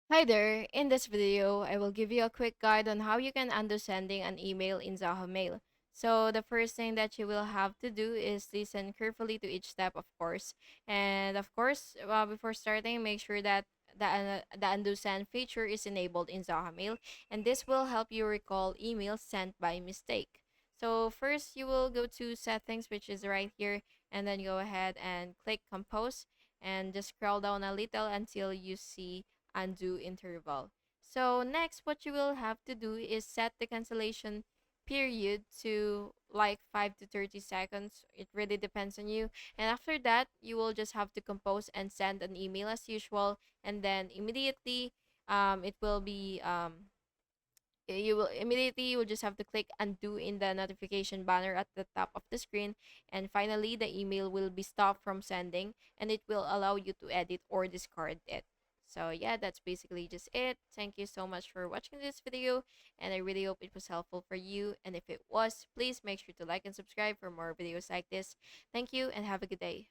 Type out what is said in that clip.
Hi there. In this video, I will give you a quick guide on how you can undo sending an email in Zoho Mail. So the first thing that you will have to do is listen carefully to each step, of course. And of course, before starting, make sure that the undo send feature is enabled in Zoho Mail, and this will help you recall emails sent by mistake. So first, you will go to settings, which is right here, and then go ahead and click compose, and just scroll down a little until you see undo interval. So next, what you will have to do is set the cancellation period to like 5 to 30 seconds. It really depends on you. And after that, you will just have to compose and send an email as usual. And then immediately, it will be you will just have to click undo in the notification banner at the top of the screen, and finally the email will be stopped from sending, and it will allow you to edit or discard it. So yeah, that's basically just it. Thank you so much for watching this video, and I really hope it was helpful for you, and if it was, please make sure to like and subscribe for more videos like this. Thank you and have a good day.